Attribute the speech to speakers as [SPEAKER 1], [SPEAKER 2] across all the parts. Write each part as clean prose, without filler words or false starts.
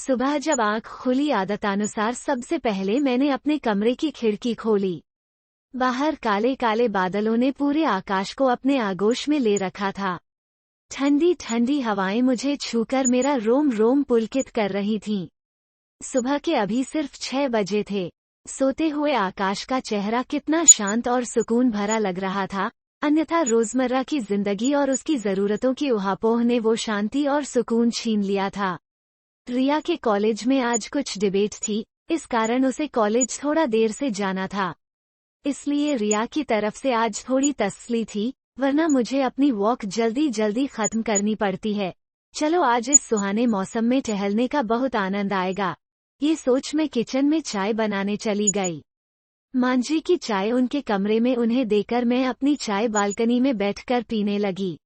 [SPEAKER 1] सुबह जब आंख खुली आदतानुसार सबसे पहले मैंने अपने कमरे की खिड़की खोली। बाहर काले काले बादलों ने पूरे आकाश को अपने आगोश में ले रखा था। ठंडी ठंडी हवाएं मुझे छूकर मेरा रोम रोम पुलकित कर रही थीं। सुबह के अभी सिर्फ 6 बजे थे। सोते हुए आकाश का चेहरा कितना शांत और सुकून भरा लग रहा था, अन्यथा रोजमर्रा की जिंदगी और उसकी जरूरतों की उहापोह ने वो शांति और सुकून छीन लिया था। रिया के कॉलेज में आज कुछ डिबेट थी, इस कारण उसे कॉलेज थोड़ा देर से जाना था। इसलिए रिया की तरफ से आज थोड़ी तसल्ली थी, वरना मुझे अपनी वॉक जल्दी जल्दी खत्म करनी पड़ती है। चलो आज इस सुहाने मौसम में टहलने का बहुत आनंद आएगा, ये सोच मैं किचन में चाय बनाने चली गई। मांझी की चाय उनके कमरे में उन्हें देकर मैं अपनी चाय बालकनी में बैठकर पीने लगी।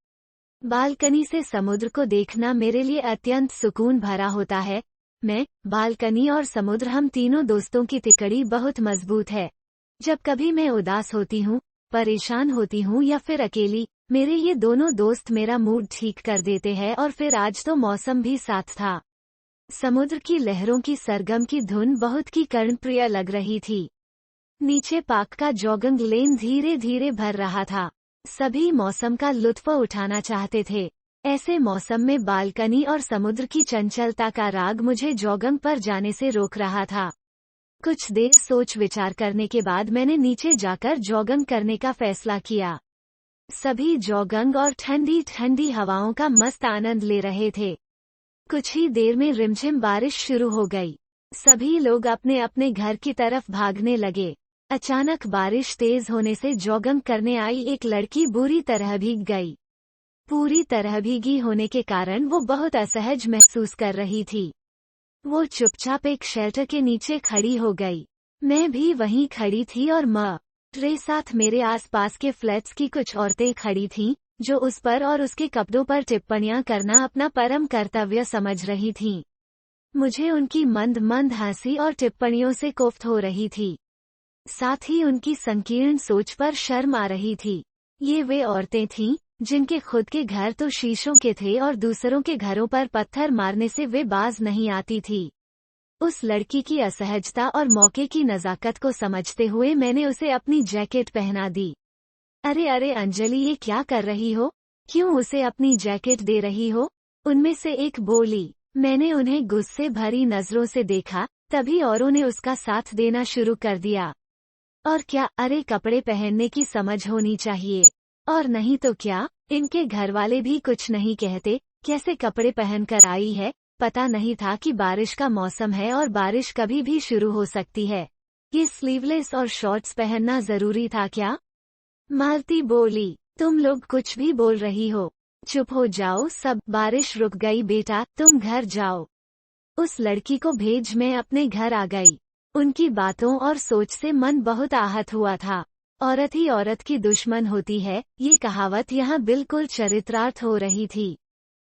[SPEAKER 1] बालकनी से समुद्र को देखना मेरे लिए अत्यंत सुकून भरा होता है। मैं, बालकनी और समुद्र, हम तीनों दोस्तों की तिकड़ी बहुत मजबूत है। जब कभी मैं उदास होती हूँ, परेशान होती हूँ या फिर अकेली, मेरे ये दोनों दोस्त मेरा मूड ठीक कर देते हैं। और फिर आज तो मौसम भी साथ था। समुद्र की लहरों की सरगम की धुन बहुत की कर्णप्रिय लग रही थी। नीचे पार्क का जॉगिंग लेन धीरे धीरे भर रहा था। सभी मौसम का लुत्फ उठाना चाहते थे। ऐसे मौसम में बालकनी और समुद्र की चंचलता का राग मुझे जॉगिंग पर जाने से रोक रहा था। कुछ देर सोच विचार करने के बाद मैंने नीचे जाकर जॉगिंग करने का फैसला किया। सभी जॉगिंग और ठंडी ठंडी हवाओं का मस्त आनंद ले रहे थे। कुछ ही देर में रिमझिम बारिश शुरू हो गई। सभी लोग अपने अपने घर की तरफ भागने लगे। अचानक बारिश तेज होने से जॉगिंग करने आई एक लड़की बुरी तरह भीग गई। पूरी तरह भीगी होने के कारण वो बहुत असहज महसूस कर रही थी। वो चुपचाप एक शेल्टर के नीचे खड़ी हो गई। मैं भी वहीं खड़ी थी और मेरे साथ मेरे आसपास के फ्लैट्स की कुछ औरतें खड़ी थीं, जो उस पर और उसके कपड़ों पर टिप्पणियां करना अपना परम कर्तव्य समझ रही थीं। मुझे उनकी मंद मंद हंसी और टिप्पणियों से कोफ्त हो रही थी। साथ ही उनकी संकीर्ण सोच पर शर्म आ रही थी। ये वे औरतें थीं जिनके खुद के घर तो शीशों के थे और दूसरों के घरों पर पत्थर मारने से वे बाज नहीं आती थी। उस लड़की की असहजता और मौके की नजाकत को समझते हुए मैंने उसे अपनी जैकेट पहना दी। अरे अरे अंजलि, ये क्या कर रही हो? क्यों उसे अपनी जैकेट दे रही हो? उनमें से एक बोली। मैंने उन्हें गुस्से भरी नजरों से देखा, तभी औरों ने उसका साथ देना शुरू कर दिया। और क्या, अरे कपड़े पहनने की समझ होनी चाहिए। और नहीं तो क्या, इनके घर वाले भी कुछ नहीं कहते, कैसे कपड़े पहनकर आई है? पता नहीं था कि बारिश का मौसम है और बारिश कभी भी शुरू हो सकती है। ये स्लीवलेस और शॉर्ट्स पहनना जरूरी था क्या? मालती बोली। तुम लोग कुछ भी बोल रही हो। चुप हो जाओ सब, बारिश रुक गई बेटा, तुम घर जाओ। उस लड़की को भेज मैं अपने घर आ गई। उनकी बातों और सोच से मन बहुत आहत हुआ था। औरत ही औरत की दुश्मन होती है, ये कहावत यहाँ बिल्कुल चरित्रार्थ हो रही थी।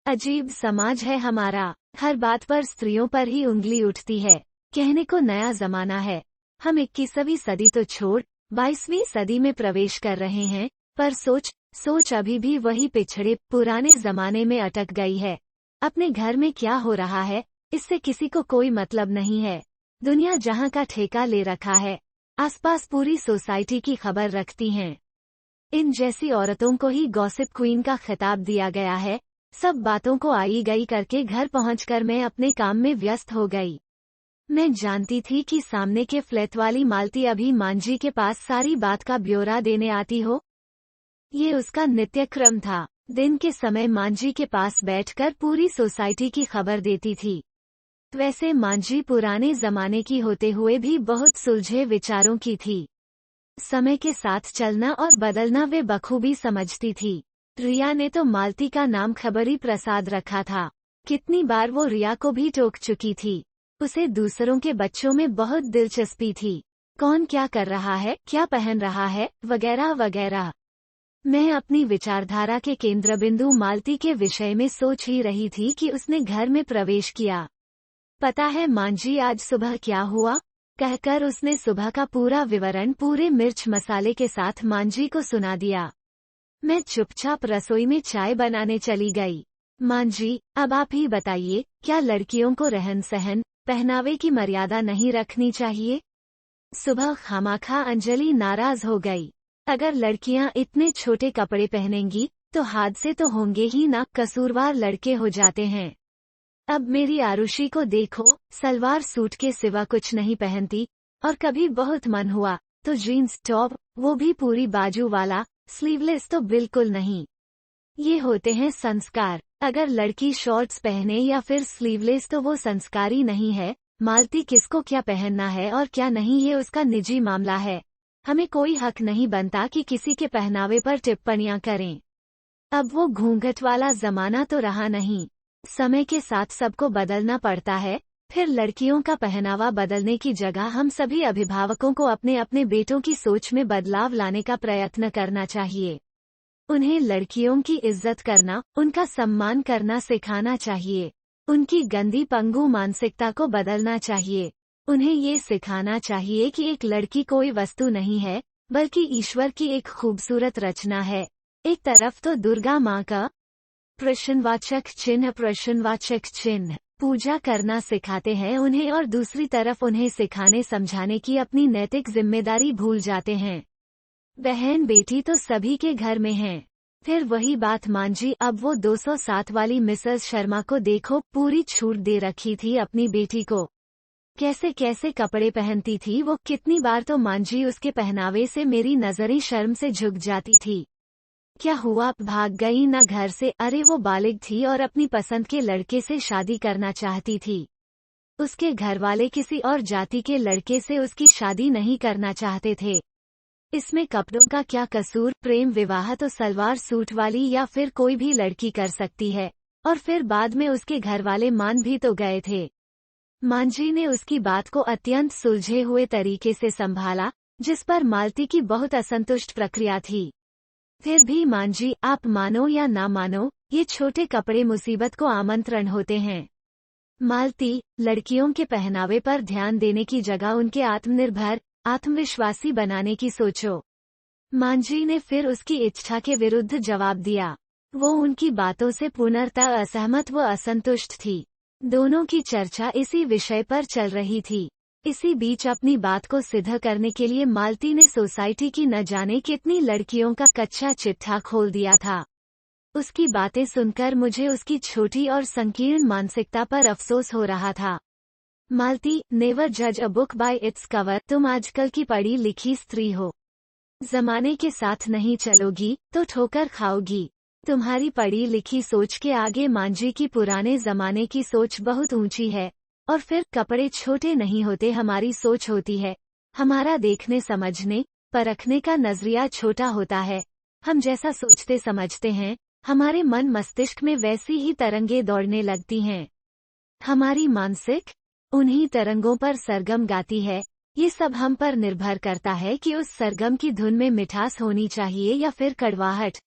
[SPEAKER 1] अजीब समाज है हमारा, हर बात पर स्त्रियों पर ही उंगली उठती है। कहने को नया जमाना है। हम 21वीं सदी तो छोड़ 22वीं सदी में प्रवेश कर रहे हैं, पर सोच अभी भी वही पिछड़े पुराने जमाने में अटक गई है। अपने घर में क्या हो रहा है, इससे किसी को कोई मतलब नहीं है। दुनिया जहां का ठेका ले रखा है, आसपास पूरी सोसाइटी की खबर रखती हैं। इन जैसी औरतों को ही गॉसिप क्वीन का खिताब दिया गया है। सब बातों को आई गई करके घर पहुंचकर मैं अपने काम में व्यस्त हो गई। मैं जानती थी कि सामने के फ्लैट वाली मालती अभी मांझी के पास सारी बात का ब्यौरा देने आती हो। ये उसका नित्य क्रम था। दिन के समय मांझी के पास बैठकर पूरी सोसाइटी की खबर देती थी। वैसे मांझी पुराने जमाने की होते हुए भी बहुत सुलझे विचारों की थी। समय के साथ चलना और बदलना वे बखूबी समझती थी। रिया ने तो मालती का नाम खबरी प्रसाद रखा था। कितनी बार वो रिया को भी टोक चुकी थी। उसे दूसरों के बच्चों में बहुत दिलचस्पी थी। कौन क्या कर रहा है, क्या पहन रहा है, वगैरह वगैरह। मैं अपनी विचारधारा के केंद्र बिंदु मालती के विषय में सोच ही रही थी कि उसने घर में प्रवेश किया। पता है मांझी, आज सुबह क्या हुआ? कहकर उसने सुबह का पूरा विवरण पूरे मिर्च मसाले के साथ मांझी को सुना दिया। मैं चुपचाप रसोई में चाय बनाने चली गई। मां जी, अब आप ही बताइए, क्या लड़कियों को रहन सहन, पहनावे की मर्यादा नहीं रखनी चाहिए? सुबह खामाखा अंजलि नाराज हो गई। अगर लड़कियां इतने छोटे कपड़े पहनेंगी तो हादसे तो होंगे ही ना, कसूरवार लड़के हो जाते हैं। अब मेरी आरुषि को देखो, सलवार सूट के सिवा कुछ नहीं पहनती, और कभी बहुत मन हुआ तो जीन्स टॉप, वो भी पूरी बाजू वाला, स्लीवलेस तो बिल्कुल नहीं। ये होते हैं संस्कार। अगर लड़की शॉर्ट्स पहने या फिर स्लीवलेस तो वो संस्कारी नहीं है। मालती किसको क्या पहनना है और क्या नहीं ये उसका निजी मामला है। हमें कोई हक नहीं बनता कि किसी के पहनावे पर टिप्पणियां करें। अब वो घूंघट वाला जमाना तो रहा नहीं। समय के साथ सबको बदलना पड़ता है। फिर लड़कियों का पहनावा बदलने की जगह हम सभी अभिभावकों को अपने अपने बेटों की सोच में बदलाव लाने का प्रयत्न करना चाहिए। उन्हें लड़कियों की इज्जत करना, उनका सम्मान करना सिखाना चाहिए। उनकी गंदी पंगु मानसिकता को बदलना चाहिए। उन्हें ये सिखाना चाहिए कि एक लड़की कोई वस्तु नहीं है, बल्कि ईश्वर की एक खूबसूरत रचना है। एक तरफ तो दुर्गा माँ का प्रश्नवाचक चिन्ह पूजा करना सिखाते हैं उन्हें, और दूसरी तरफ उन्हें सिखाने समझाने की अपनी नैतिक जिम्मेदारी भूल जाते हैं। बहन बेटी तो सभी के घर में हैं। फिर वही बात मांझी, अब वो 207 वाली मिसेस शर्मा को देखो, पूरी छूट दे रखी थी अपनी बेटी को। कैसे कैसे कपड़े पहनती थी वो, कितनी बार तो मांझी उसके पहनावे से मेरी नजरें शर्म से झुक जाती थी। क्या हुआ, भाग गई ना घर से? अरे वो बालिग थी और अपनी पसंद के लड़के से शादी करना चाहती थी। उसके घरवाले किसी और जाति के लड़के से उसकी शादी नहीं करना चाहते थे। इसमें कपड़ों का क्या कसूर? प्रेम विवाह तो सलवार सूट वाली या फिर कोई भी लड़की कर सकती है। और फिर बाद में उसके घरवाले मान भी तो गए थे। मांझी ने उसकी बात को अत्यंत सुलझे हुए तरीके से संभाला, जिस पर मालती की बहुत असंतुष्ट प्रक्रिया थी। फिर भी मांझी, आप मानो या ना मानो, ये छोटे कपड़े मुसीबत को आमंत्रण होते हैं। मालती, लड़कियों के पहनावे पर ध्यान देने की जगह उनके आत्मनिर्भर, आत्मविश्वासी बनाने की सोचो। मांझी ने फिर उसकी इच्छा के विरुद्ध जवाब दिया। वो उनकी बातों से पूर्णतः असहमत व असंतुष्ट थी। दोनों की चर्चा इसी विषय पर चल रही थी। इसी बीच अपनी बात को सिद्ध करने के लिए मालती ने सोसाइटी की न जाने कितनी लड़कियों का कच्चा चिट्ठा खोल दिया था। उसकी बातें सुनकर मुझे उसकी छोटी और संकीर्ण मानसिकता पर अफसोस हो रहा था। मालती, नेवर जज a book by its cover. तुम आजकल की पढ़ी लिखी स्त्री हो। जमाने के साथ नहीं चलोगी तो ठोकर खाओगी। तुम्हारी पढ़ी लिखी सोच के आगे मांझी की पुराने जमाने की सोच बहुत ऊंची है। और फिर कपड़े छोटे नहीं होते, हमारी सोच होती है। हमारा देखने समझने परखने का नजरिया छोटा होता है। हम जैसा सोचते समझते हैं, हमारे मन मस्तिष्क में वैसी ही तरंगे दौड़ने लगती हैं। हमारी मानसिक उन्हीं तरंगों पर सरगम गाती है। ये सब हम पर निर्भर करता है कि उस सरगम की धुन में मिठास होनी चाहिए या फिर कड़वाहट।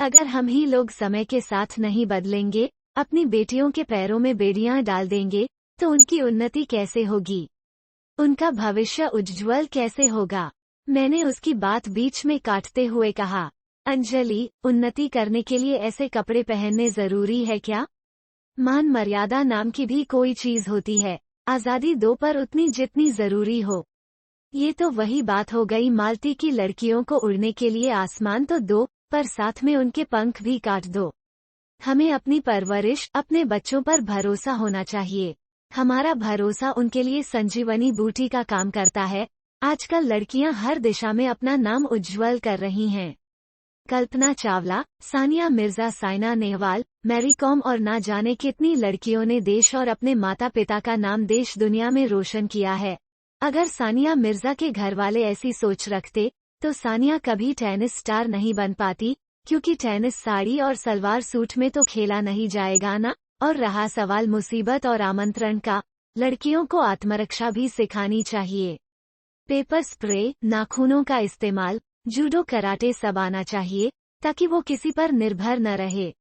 [SPEAKER 1] अगर हम ही लोग समय के साथ नहीं बदलेंगे, अपनी बेटियों के पैरों में बेड़ियां डाल देंगे, तो उनकी उन्नति कैसे होगी? उनका भविष्य उज्ज्वल कैसे होगा? मैंने उसकी बात बीच में काटते हुए कहा, अंजलि, उन्नति करने के लिए ऐसे कपड़े पहनने जरूरी है क्या? मान मर्यादा नाम की भी कोई चीज होती है। आजादी दो, पर उतनी जितनी जरूरी हो। ये तो वही बात हो गई मालती की, लड़कियों को उड़ने के लिए आसमान तो दो, पर साथ में उनके पंख भी काट दो। हमें अपनी परवरिश, अपने बच्चों पर भरोसा होना चाहिए। हमारा भरोसा उनके लिए संजीवनी बूटी का काम करता है। आजकल लड़कियां हर दिशा में अपना नाम उज्ज्वल कर रही हैं। कल्पना चावला, सानिया मिर्जा, साइना नेहवाल, मैरी कॉम और ना जाने कितनी लड़कियों ने देश और अपने माता पिता का नाम देश दुनिया में रोशन किया है। अगर सानिया मिर्जा के घर वाले ऐसी सोच रखते, तो सानिया कभी टेनिस स्टार नहीं बन पाती, क्योंकि टेनिस साड़ी और सलवार सूट में तो खेला नहीं जाएगा ना। और रहा सवाल मुसीबत और आमंत्रण का, लड़कियों को आत्मरक्षा भी सिखानी चाहिए। पेपर स्प्रे, नाखूनों का इस्तेमाल, जूडो कराटे सब आना चाहिए, ताकि वो किसी पर निर्भर न रहे।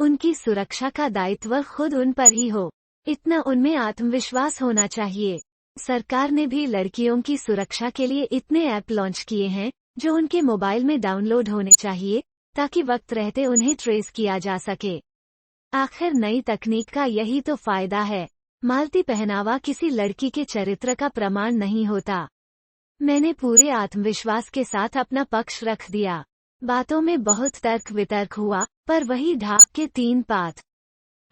[SPEAKER 1] उनकी सुरक्षा का दायित्व खुद उन पर ही हो, इतना उनमें आत्मविश्वास होना चाहिए। सरकार ने भी लड़कियों की सुरक्षा के लिए इतने ऐप लॉन्च किए हैं, जो उनके मोबाइल में डाउनलोड होने चाहिए, ताकि वक्त रहते उन्हें ट्रेस किया जा सके। आखिर नई तकनीक का यही तो फायदा है। मालती पहनावा किसी लड़की के चरित्र का प्रमाण नहीं होता। मैंने पूरे आत्मविश्वास के साथ अपना पक्ष रख दिया। बातों में बहुत तर्क वितर्क हुआ, पर वही ढाक के 3 पात।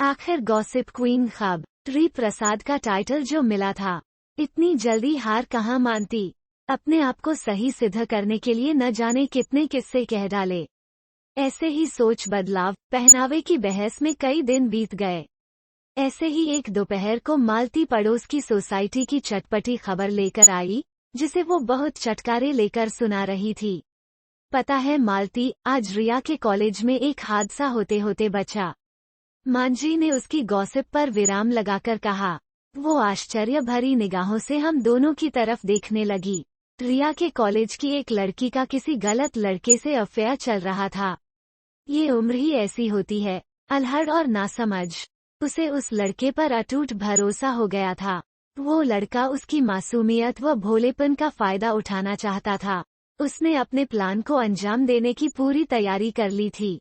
[SPEAKER 1] आखिर गॉसिप क्वीन खबरी प्रसाद का टाइटल जो मिला था, इतनी जल्दी हार कहाँ मानती। अपने आप को सही सिद्ध करने के लिए न जाने कितने किस्से कह डाले। ऐसे ही सोच बदलाव, पहनावे की बहस में कई दिन बीत गए। ऐसे ही एक दोपहर को मालती पड़ोस की सोसाइटी की चटपटी खबर लेकर आई, जिसे वो बहुत चटकारे लेकर सुना रही थी। पता है मालती, आज रिया के कॉलेज में एक हादसा होते होते बचा। मांझी ने उसकी गॉसिप पर विराम लगाकर कहा। वो आश्चर्य भरी निगाहों से हम दोनों की तरफ देखने लगी। रिया के कॉलेज की एक लड़की का किसी गलत लड़के से अफेयर चल रहा था। ये उम्र ही ऐसी होती है, अल्हड़ और नासमझ। उसे उस लड़के पर अटूट भरोसा हो गया था। वो लड़का उसकी मासूमियत व भोलेपन का फायदा उठाना चाहता था। उसने अपने प्लान को अंजाम देने की पूरी तैयारी कर ली थी।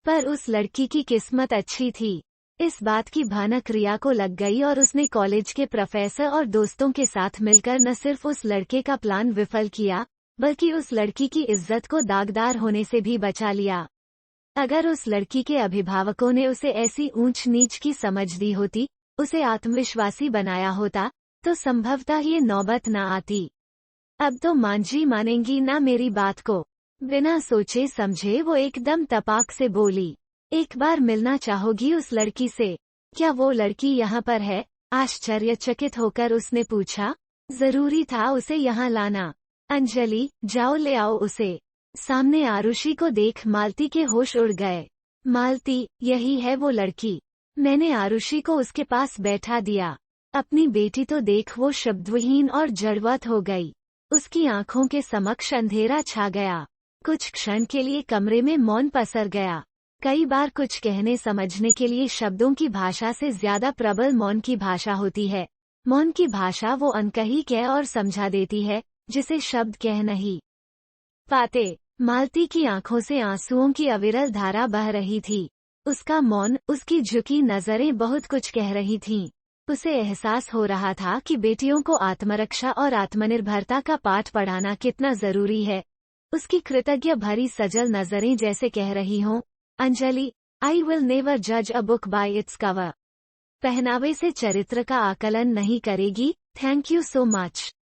[SPEAKER 1] पर उस लड़की की किस्मत अच्छी थी। इस बात की भनक रिया को लग गई और उसने कॉलेज के प्रोफेसर और दोस्तों के साथ मिलकर न सिर्फ उस लड़के का प्लान विफल किया, बल्कि उस लड़की की इज्जत को दागदार होने से भी बचा लिया। अगर उस लड़की के अभिभावकों ने उसे ऐसी ऊंच नीच की समझ दी होती, उसे आत्मविश्वासी बनाया होता, तो संभवतः ये नौबत न आती। अब तो मांझी मानेंगी ना मेरी बात को। बिना सोचे समझे वो एकदम तपाक से बोली, एक बार मिलना चाहोगी उस लड़की से? क्या वो लड़की यहाँ पर है? आश्चर्यचकित होकर उसने पूछा। जरूरी था उसे यहाँ लाना। अंजलि, जाओ ले आओ उसे। सामने आरुषि को देख मालती के होश उड़ गए। मालती, यही है वो लड़की। मैंने आरुषि को उसके पास बैठा दिया। अपनी बेटी तो देख, वो शब्दविहीन और जड़वत हो गई। उसकी आंखों के समक्ष अंधेरा छा गया। कुछ क्षण के लिए कमरे में मौन पसर गया। कई बार कुछ कहने समझने के लिए शब्दों की भाषा से ज्यादा प्रबल मौन की भाषा होती है। मौन की भाषा वो अनकही कह और समझा देती है, जिसे शब्द कह नहीं पाते। मालती की आंखों से आंसुओं की अविरल धारा बह रही थी। उसका मौन, उसकी झुकी नजरें बहुत कुछ कह रही थीं। उसे एहसास हो रहा था कि बेटियों को आत्मरक्षा और आत्मनिर्भरता का पाठ पढ़ाना कितना जरूरी है। उसकी कृतज्ञ भरी सजल नजरें जैसे कह रही हों, अंजलि, आई विल नेवर जज a book by its cover. पहनावे से चरित्र का आकलन नहीं करेगी। Thank you so much.